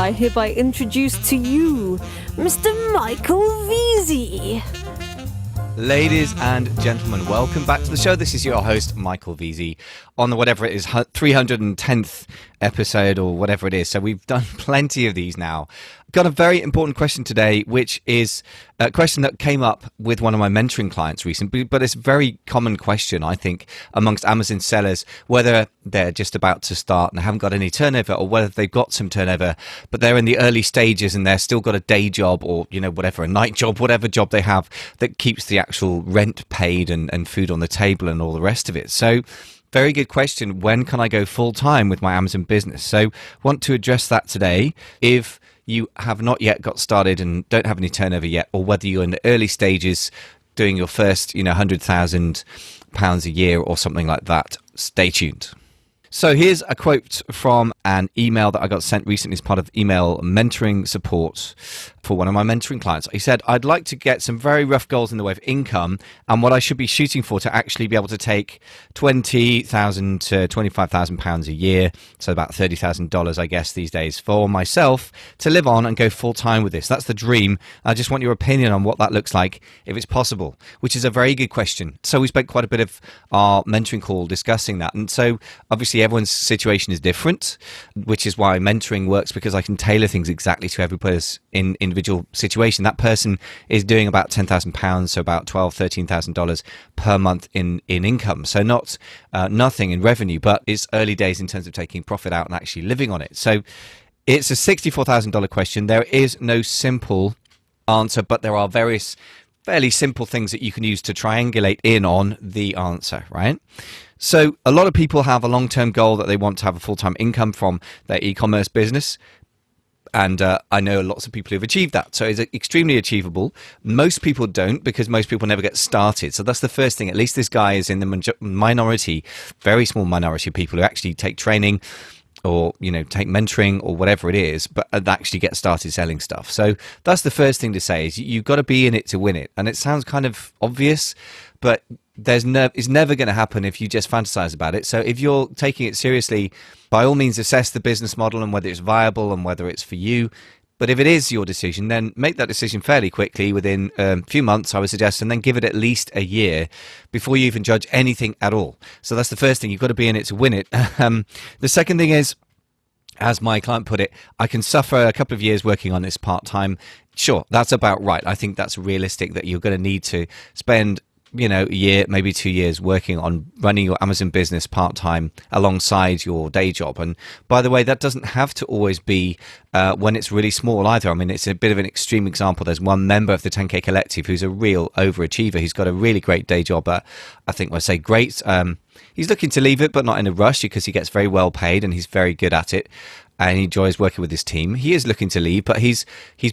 I hereby introduce to you Mr. Michael Veazey. Ladies and gentlemen, welcome back to the show. This is your host, Michael Veazey, on the whatever it is, 310th episode or whatever it is. So we've done plenty of these now. Got a very important question today, which is a question that came up with one of my mentoring clients recently, but it's a very common question, I think, amongst Amazon sellers, whether they're just about to start and haven't got any turnover, or whether they've got some turnover, but they're in the early stages and they're still got a day job or, whatever, a night job, whatever job they have that keeps the actual rent paid and food on the table and all the rest of it. So very good question. When can I go full time with my Amazon business? So want to address that today. If you have not yet got started and don't have any turnover yet, or whether you're in the early stages doing your first, £100,000 a year or something like that, stay tuned. So here's a quote from an email that I got sent recently as part of email mentoring support for one of my mentoring clients. He said, I'd like to get some very rough goals in the way of income and what I should be shooting for to actually be able to take £20,000 to £25,000 a year, so about $30,000, I guess, these days, for myself to live on and go full time with this. That's the dream. I just want your opinion on what that looks like, if it's possible, which is a very good question. So we spent quite a bit of our mentoring call discussing that. And so obviously everyone's situation is different, which is why mentoring works, because I can tailor things exactly to everybody's individual situation. That person is doing about £10,000, so about $12,000, $13,000 per month in income. So not nothing in revenue, but it's early days in terms of taking profit out and actually living on it. So it's a $64,000 question. There is no simple answer, but there are various fairly simple things that you can use to triangulate in on the answer, right? So a lot of people have a long-term goal that they want to have a full-time income from their e-commerce business. And I know lots of people who've achieved that. So it's extremely achievable. Most people don't, because most people never get started. So that's the first thing. At least this guy is in the minority, very small minority of people who actually take training or, take mentoring or whatever it is, but actually get started selling stuff. So that's the first thing to say, is you've got to be in it to win it. And it sounds kind of obvious, but it's never going to happen if you just fantasize about it. So if you're taking it seriously, by all means assess the business model and whether it's viable and whether it's for you. But if it is your decision, then make that decision fairly quickly, within a few months, I would suggest, and then give it at least a year before you even judge anything at all. So that's the first thing. You've got to be in it to win it. The second thing is, as my client put it, I can suffer a couple of years working on this part-time. Sure, that's about right. I think that's realistic, that you're going to need to spend a year, maybe 2 years working on running your Amazon business part-time alongside your day job. And by the way, that doesn't have to always be when it's really small either. I mean, it's a bit of an extreme example. There's one member of the 10K Collective who's a real overachiever. He's got a really great day job. I think we'll say great. He's looking to leave it, but not in a rush, because he gets very well paid and he's very good at it. And he enjoys working with his team. He is looking to leave, but he's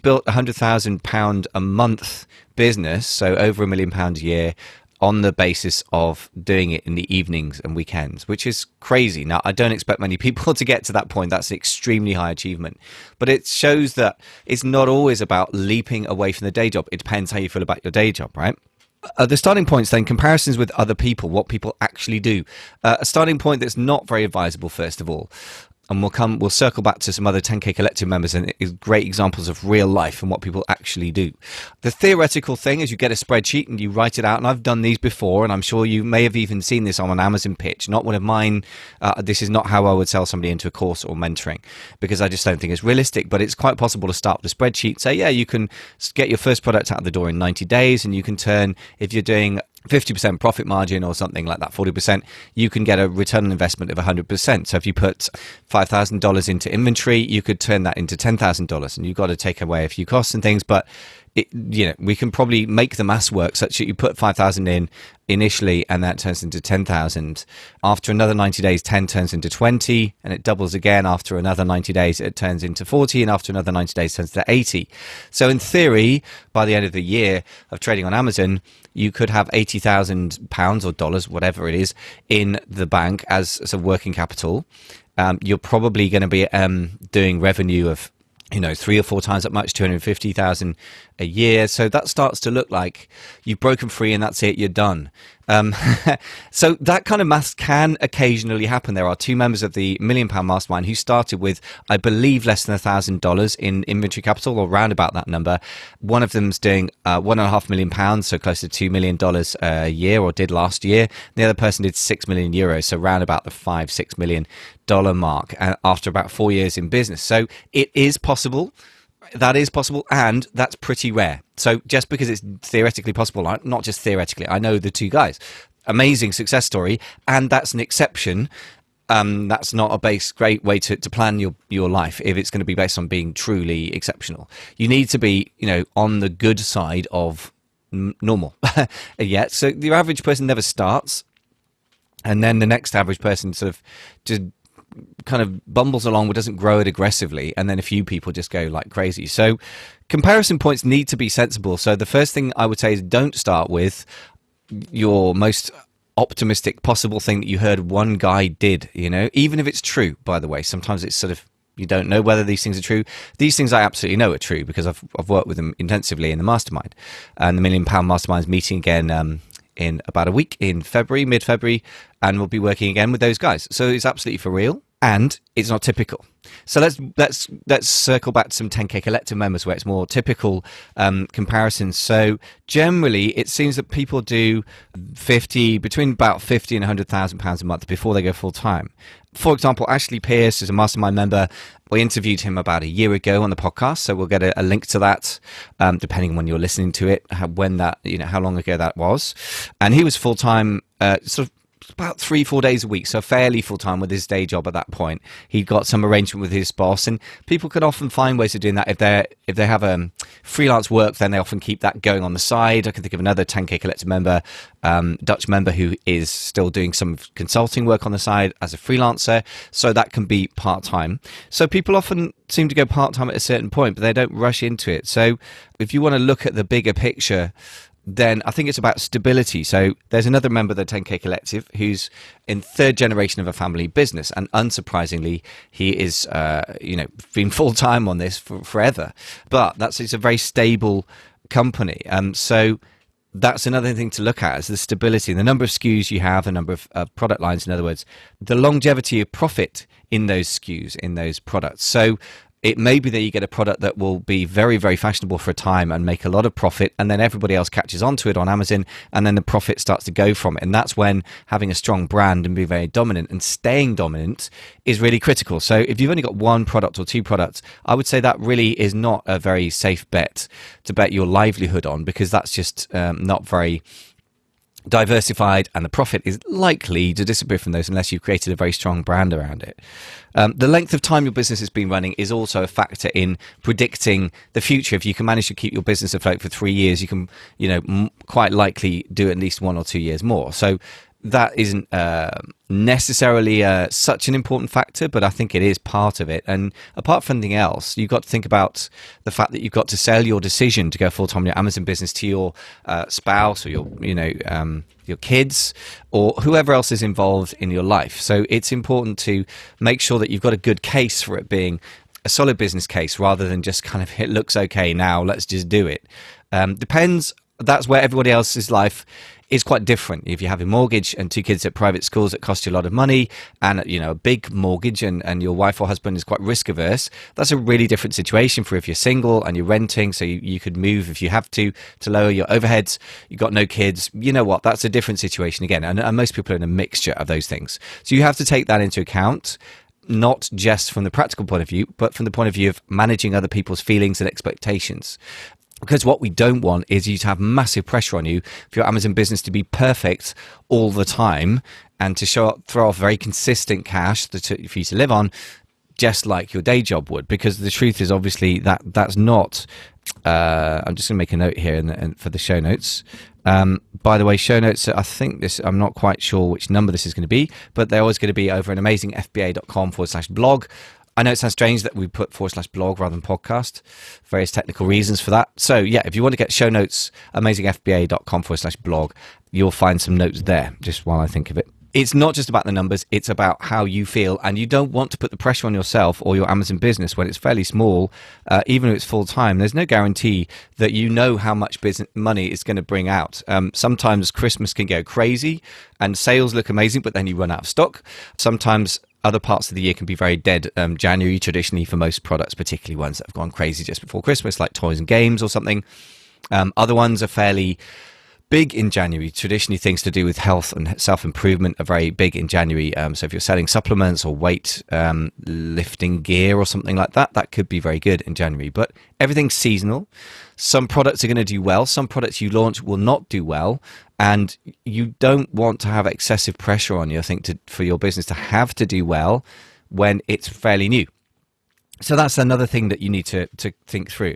built £100,000 a month business, so over £1 million a year, on the basis of doing it in the evenings and weekends, which is crazy. Now, I don't expect many people to get to that point. That's an extremely high achievement. But it shows that it's not always about leaping away from the day job. It depends how you feel about your day job, right? The starting points then, comparisons with other people, what people actually do. A starting point that's not very advisable, first of all. And we'll circle back to some other 10K Collective members and great examples of real life and what people actually do. The theoretical thing is you get a spreadsheet and you write it out. And I've done these before, and I'm sure you may have even seen this on an Amazon pitch. Not one of mine. This is not how I would sell somebody into a course or mentoring, because I just don't think it's realistic. But it's quite possible to start with a spreadsheet. Say, yeah, you can get your first product out of the door in 90 days, and you can turn, if you're doing 50% profit margin or something like that, 40%, you can get a return on investment of 100%. So if you put $5,000 into inventory, you could turn that into $10,000, and you've got to take away a few costs and things, but we can probably make the maths work such that you put 5,000 in initially, and that turns into 10,000. After another 90 days, 10 turns into 20, and it doubles again. After another 90 days, it turns into 40, and after another 90 days, it turns to 80. So in theory, by the end of the year of trading on Amazon, you could have £80,000 or dollars, whatever it is, in the bank as a working capital. You're probably going to be doing revenue of 3 or 4 times that much, 250,000 a year. So that starts to look like you've broken free and that's it, you're done. So that kind of maths can occasionally happen. There are 2 members of the £1 Million Mastermind who started with, I believe, less than $1,000 in inventory capital, or round about that number. One of them's doing £1.5 million, so close to $2 million a year, or did last year. The other person did €6 million, so round about the $5-6 million mark after about 4 years in business. So it is possible. That is possible, and that's pretty rare. So just because it's theoretically possible, not just theoretically, I know the 2 guys. Amazing success story, and that's an exception. That's not a great way to plan your life if it's going to be based on being truly exceptional. You need to be, on the good side of normal. Yeah, so the average person never starts, and then the next average person sort of just kind of bumbles along but doesn't grow it aggressively, and then a few people just go like crazy. So comparison points need to be sensible. So the first thing I would say is, don't start with your most optimistic possible thing that you heard one guy did, even if it's true. By the way, sometimes it's sort of, you don't know whether these things are true. These things I absolutely know are true because I've worked with them intensively in the mastermind, and the £1 Million Mastermind is meeting again in about a week, in February, mid-February, and we'll be working again with those guys. So it's absolutely for real, and it's not typical. So let's circle back to some 10K Collective members where it's more typical comparisons. So generally, it seems that people do between about 50 and £100,000 a month before they go full time. For example, Ashley Pierce is a mastermind member. We interviewed him about a year ago on the podcast, so we'll get a link to that, depending on when you're listening to it, how long ago that was. And he was full time, sort of about 3-4 days a week, so fairly full time with his day job at that point. He'd got some arrangement with his boss, and people can often find ways of doing that. If they have freelance work, then they often keep that going on the side. I can think of another 10K Collective member, Dutch member, who is still doing some consulting work on the side as a freelancer, so that can be part-time. So people often seem to go part-time at a certain point, but they don't rush into it. So if you want to look at the bigger picture, then I think it's about stability. So there's another member of the 10K Collective who's in 3rd generation of a family business, and unsurprisingly, he is, been full time on this for forever. But it's a very stable company, so that's another thing to look at, is the stability, the number of SKUs you have, the number of product lines. In other words, the longevity of profit in those SKUs, in those products. So it may be that you get a product that will be very, very fashionable for a time and make a lot of profit, and then everybody else catches onto it on Amazon, and then the profit starts to go from it. And that's when having a strong brand and being very dominant and staying dominant is really critical. So if you've only got 1 product or 2 products, I would say that really is not a very safe bet to bet your livelihood on, because that's just not very diversified, and the profit is likely to disappear from those unless you've created a very strong brand around it. The length of time your business has been running is also a factor in predicting the future. If you can manage to keep your business afloat for 3 years, you can, quite likely do at least 1 or 2 years more. So that isn't necessarily such an important factor, but I think it is part of it. And apart from anything else, you've got to think about the fact that you've got to sell your decision to go full-time in your Amazon business to your spouse, or your kids, or whoever else is involved in your life. So it's important to make sure that you've got a good case for it being a solid business case, rather than just kind of, it looks okay now, let's just do it. Depends. That's where everybody else's life is quite different. If you have a mortgage and 2 kids at private schools that cost you a lot of money, and a big mortgage, and your wife or husband is quite risk averse, that's a really different situation for if you're single and you're renting. So you could move if you have to lower your overheads. You've got no kids. You know what? That's a different situation again. And most people are in a mixture of those things. So you have to take that into account, not just from the practical point of view, but from the point of view of managing other people's feelings and expectations. Because what we don't want is you to have massive pressure on you for your Amazon business to be perfect all the time, and to throw off very consistent cash for you to live on, just like your day job would. Because the truth is, obviously, that's not. I'm just going to make a note here and for the show notes. By the way, show notes, I think I'm not quite sure which number this is going to be, but they're always going to be over at amazingfba.com/blog. I know it sounds strange that we put /blog rather than podcast, various technical reasons for that. So yeah, if you want to get show notes, amazingfba.com/blog, you'll find some notes there, just while I think of it. it's not just about the numbers, it's about how you feel. And you don't want to put the pressure on yourself or your Amazon business when it's fairly small, even if it's full time. There's no guarantee that you know how much business money it's going to bring out. Sometimes Christmas can go crazy and sales look amazing, but then you run out of stock. Sometimes other parts of the year can be very dead. January, traditionally, for most products, particularly ones that have gone crazy just before Christmas, like toys and games or something. Other ones are fairly big in January. Traditionally, things to do with health and self-improvement are very big in January. So if you're selling supplements or weight lifting gear or something like that, that could be very good in January. But everything's seasonal. Some products are going to do well. Some products you launch will not do well. And you don't want to have excessive pressure on you, I think, for your business to have to do well when it's fairly new. So that's another thing that you need to think through.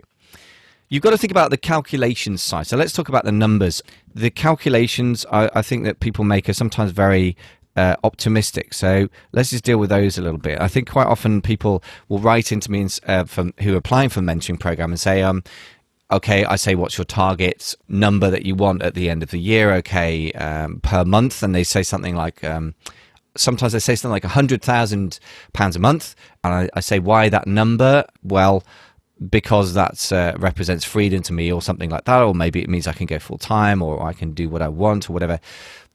You've got to think about the calculations side. So let's talk about the numbers. The calculations, I think that people make are sometimes very optimistic. So let's just deal with those a little bit. I think quite often people will write into me who are applying for the mentoring program and say, okay, I say, what's your target number that you want at the end of the year? Okay, per month. And they say something like, sometimes they say something like £100,000 a month. And I say, why that number? Well, because that represents freedom to me or something like that. Or maybe it means I can go full time or I can do what I want or whatever.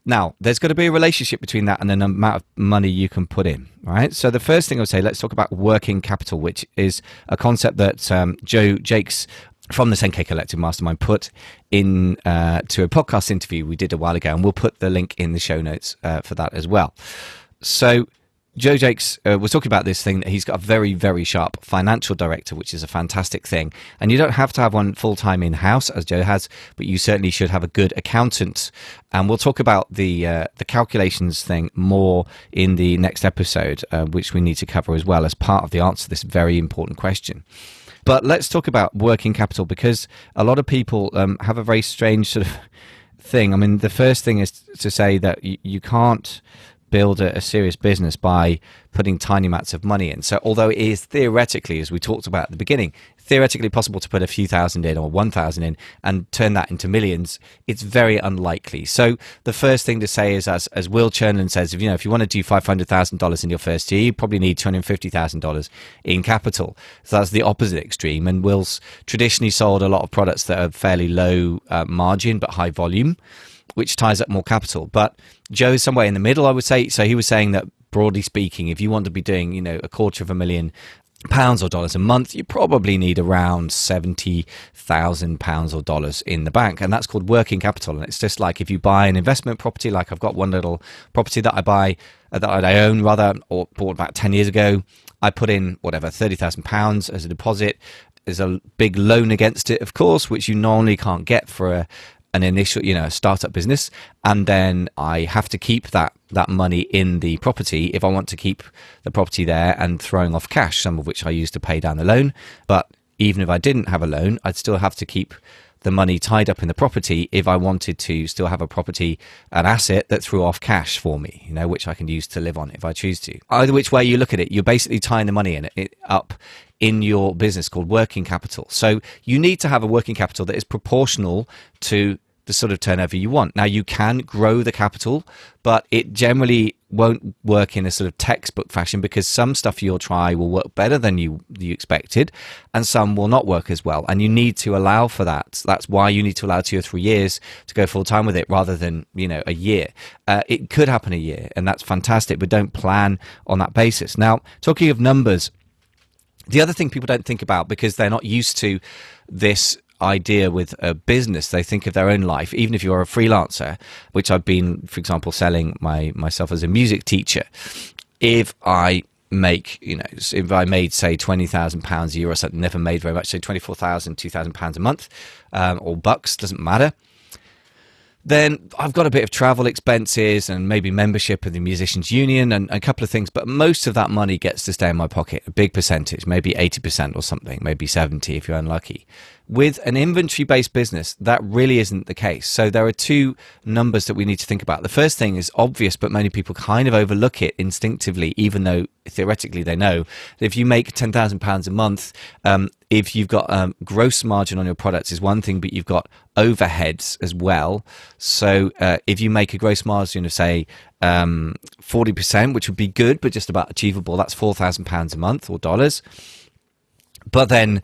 Now, there's got to be a relationship between that and the amount of money you can put in, right? So the first thing I would say, let's talk about working capital, which is a concept that Joe Jakes from the 10K Collective Mastermind put in to a podcast interview we did a while ago, and we'll put the link in the show notes for that as well. So Joe Jakes was talking about this thing that he's got a very, very sharp financial director, which is a fantastic thing. And you don't have to have one full-time in-house, as Joe has, but you certainly should have a good accountant. And we'll talk about the calculations thing more in the next episode, which we need to cover as well as part of the answer to this very important question. But let's talk about working capital, because a lot of people have a very strange sort of thing. I mean, the first thing is to say that you can't build a serious business by putting tiny amounts of money in. So although it is theoretically, as we talked about at the beginning, theoretically possible to put a few thousand in or 1,000 in and turn that into millions, it's very unlikely. So the first thing to say is, as Will Chernan says, if you want to do $500,000 in your first year, you probably need $250,000 in capital. So that's the opposite extreme. And Will's traditionally sold a lot of products that are fairly low margin but high volume, which ties up more capital. But Joe is somewhere in the middle, I would say. So he was saying that, broadly speaking, if you want to be doing, £250,000 or dollars a month, you probably need around £70,000 or dollars in the bank. And that's called working capital. And it's just like if you buy an investment property, like I've got one little property that I own or bought about 10 years ago. I put in £30,000 as a deposit. There's a big loan against it, of course, which you normally can't get for an initial, startup business, and then I have to keep that money in the property if I want to keep the property there and throwing off cash, some of which I use to pay down the loan. But even if I didn't have a loan, I'd still have to keep the money tied up in the property if I wanted to still have an asset that threw off cash for me, which I can use to live on if I choose to. Either which way you look at it, you're basically tying the money up in your business, called working capital. So you need to have a working capital that is proportional to the sort of turnover you want. Now, you can grow the capital, but it generally won't work in a sort of textbook fashion, because some stuff you'll try will work better than you expected, and some will not work as well. And you need to allow for that. That's why you need to allow 2 or 3 years to go full time with it rather than, a year. It could happen a year, and that's fantastic, but don't plan on that basis. Now, talking of numbers, the other thing people don't think about, because they're not used to this idea with a business, they think of their own life. Even if you're a freelancer, which I've been, for example, selling myself as a music teacher, if I make, if I made, say, £20,000 a year or something, never made very much, say £24,000, £2,000 a month, or bucks, doesn't matter, then I've got a bit of travel expenses and maybe membership of the Musicians Union and a couple of things, but most of that money gets to stay in my pocket, a big percentage, maybe 80% or something, maybe 70% if you're unlucky. With an inventory-based business, that really isn't the case. So there are 2 numbers that we need to think about. The first thing is obvious, but many people kind of overlook it instinctively, even though theoretically they know that if you make £10,000 a month, if you've got gross margin on your products is one thing, but you've got overheads as well. So if you make a gross margin of say 40%, which would be good but just about achievable, that's £4,000 a month or dollars. But then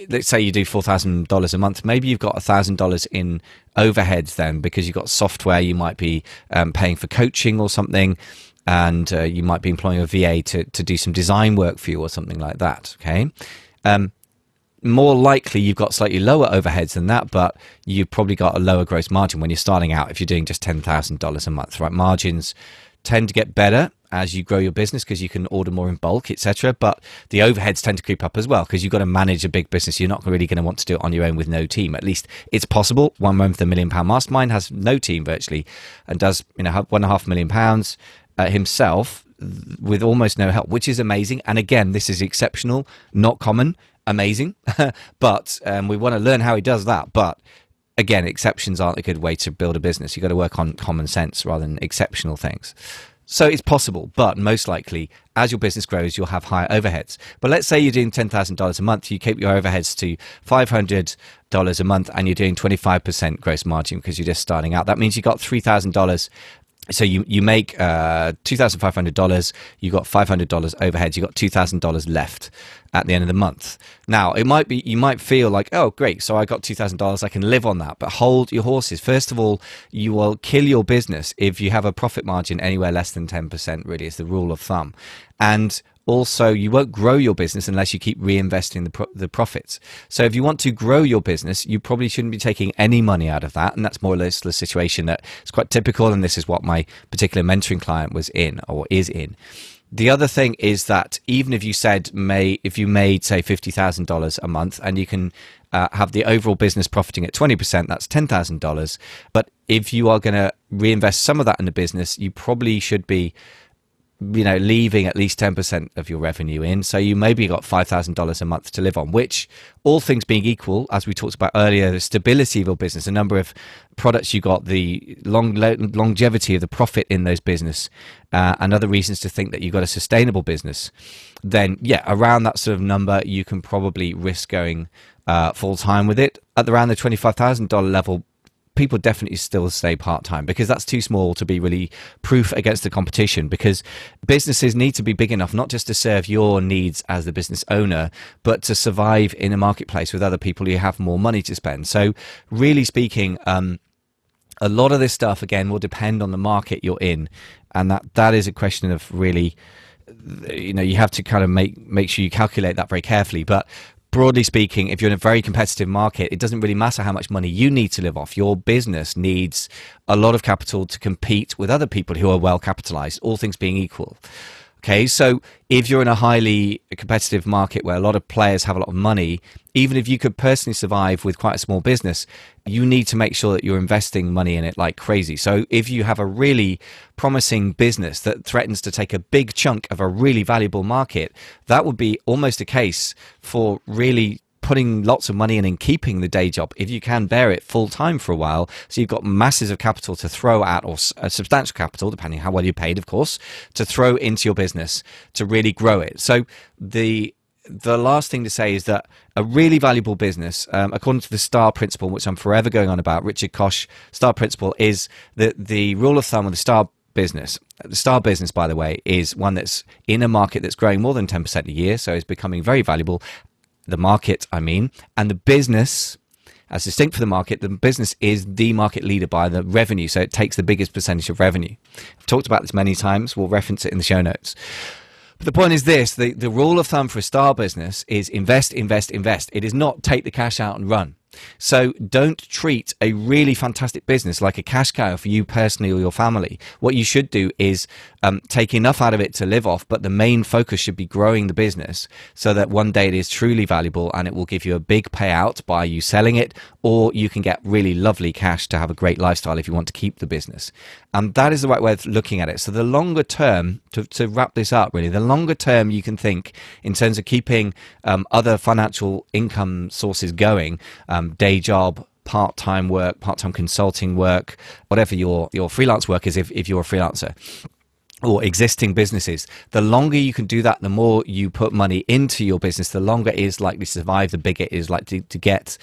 let's say you do $4,000 a month, maybe you've got $1,000 in overheads then, because you've got software, you might be paying for coaching or something, and you might be employing a VA to do some design work for you or something like that. Okay. More likely you've got slightly lower overheads than that, but you've probably got a lower gross margin when you're starting out if you're doing just $10,000 a month, right? Margins tend to get better as you grow your business because you can order more in bulk, etc. But the overheads tend to creep up as well because you've got to manage a big business. You're not really going to want to do it on your own with no team. At least it's possible. One Man with a £1 Million Mastermind has no team virtually and does £1.5 million himself with almost no help, which is amazing. And again, this is exceptional, not common. Amazing. But we want to learn how he does that. But again, exceptions aren't a good way to build a business. You've got to work on common sense rather than exceptional things. So it's possible, but most likely as your business grows, you'll have higher overheads. But let's say you're doing $10,000 a month, you keep your overheads to $500 a month and you're doing 25% gross margin because you're just starting out. That means you got $3,000. So you make $2,500, you got $500 overheads, you got $2,000 left at the end of the month. Now, you might feel like, oh, great, so I got $2,000, I can live on that. But hold your horses. First of all, you will kill your business if you have a profit margin anywhere less than 10%, really, is the rule of thumb. And also, you won't grow your business unless you keep reinvesting the profits. So if you want to grow your business, you probably shouldn't be taking any money out of that. And that's more or less the situation that is quite typical. And this is what my particular mentoring client was in or is in. The other thing is that even if you if you made, say, $50,000 a month and you can have the overall business profiting at 20%, that's $10,000. But if you are going to reinvest some of that in the business, you probably should be leaving at least 10% of your revenue in. So you maybe got $5,000 a month to live on, which, all things being equal, as we talked about earlier, the stability of your business, the number of products you got, the longevity of the profit in those business, and other reasons to think that you've got a sustainable business, then yeah, around that sort of number, you can probably risk going full time with it. At around the $25,000 level, people definitely still stay part-time because that's too small to be really proof against the competition, because businesses need to be big enough not just to serve your needs as the business owner, but to survive in a marketplace with other people who have more money to spend. So really speaking, a lot of this stuff, again, will depend on the market you're in. And that is a question of really, you have to kind of make sure you calculate that very carefully. But broadly speaking, if you're in a very competitive market, it doesn't really matter how much money you need to live off. Your business needs a lot of capital to compete with other people who are well capitalized, all things being equal. Okay, so if you're in a highly competitive market where a lot of players have a lot of money, even if you could personally survive with quite a small business, you need to make sure that you're investing money in it like crazy. So if you have a really promising business that threatens to take a big chunk of a really valuable market, that would be almost a case for really putting lots of money in and keeping the day job if you can bear it full time for a while. So you've got masses of capital to throw at, or a substantial capital, depending how well you're paid, of course, to throw into your business to really grow it. So the last thing to say is that a really valuable business, according to the STAR principle, which I'm forever going on about, Richard Koch, STAR principle, is that the rule of thumb of the STAR business. The STAR business, by the way, is one that's in a market that's growing more than 10% a year, so it's becoming very valuable. The market, and the business, as distinct from the market, the business is the market leader by the revenue, so it takes the biggest percentage of revenue. I've talked about this many times. We'll reference it in the show notes. But the point is this, the rule of thumb for a STAR business is invest, invest, invest. It is not take the cash out and run. So don't treat a really fantastic business like a cash cow for you personally or your family. What you should do is take enough out of it to live off, but the main focus should be growing the business so that one day it is truly valuable and it will give you a big payout by you selling it, or you can get really lovely cash to have a great lifestyle if you want to keep the business. And that is the right way of looking at it. So the longer term, to wrap this up really, the longer term you can think in terms of keeping other financial income sources going, day job, part-time work, part-time consulting work, whatever your freelance work is if you're a freelancer. or existing businesses, the longer you can do that, the more you put money into your business, the longer it is likely to survive, the bigger it is likely to get.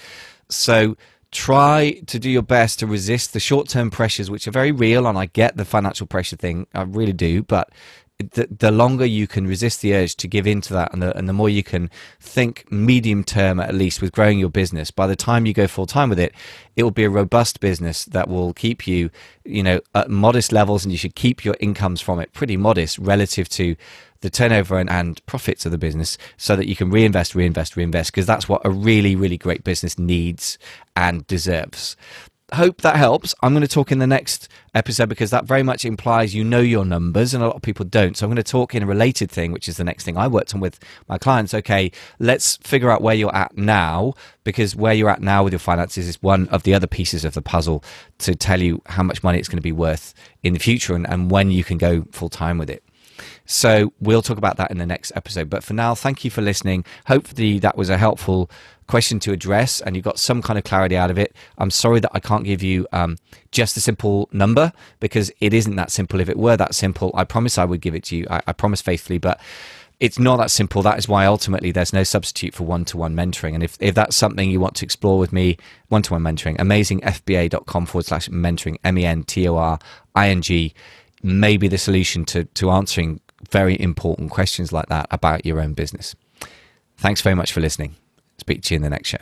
So try to do your best to resist the short-term pressures, which are very real, and I get the financial pressure thing, I really do, but the longer you can resist the urge to give into that, and the more you can think medium term, at least, with growing your business, by the time you go full time with it, it will be a robust business that will keep you, at modest levels, and you should keep your incomes from it pretty modest relative to the turnover and profits of the business, so that you can reinvest, because that's what a really, really great business needs and deserves. Hope that helps. I'm going to talk in the next episode, because that very much implies your numbers, and a lot of people don't. So I'm going to talk in a related thing, which is the next thing I worked on with my clients. Okay, let's figure out where you're at now, because where you're at now with your finances is one of the other pieces of the puzzle to tell you how much money it's going to be worth in the future, and when you can go full time with it. So we'll talk about that in the next episode. But for now, thank you for listening. Hopefully that was a helpful question to address and you got some kind of clarity out of it. I'm sorry that I can't give you just a simple number, because it isn't that simple. If it were that simple, I promise I would give it to you. I promise faithfully, but it's not that simple. That is why ultimately there's no substitute for one-to-one mentoring. And if that's something you want to explore with me, one-to-one mentoring, amazingfba.com/mentoring, mentoring, may be the solution to answering very important questions like that about your own business. Thanks very much for listening. Speak to you in the next show.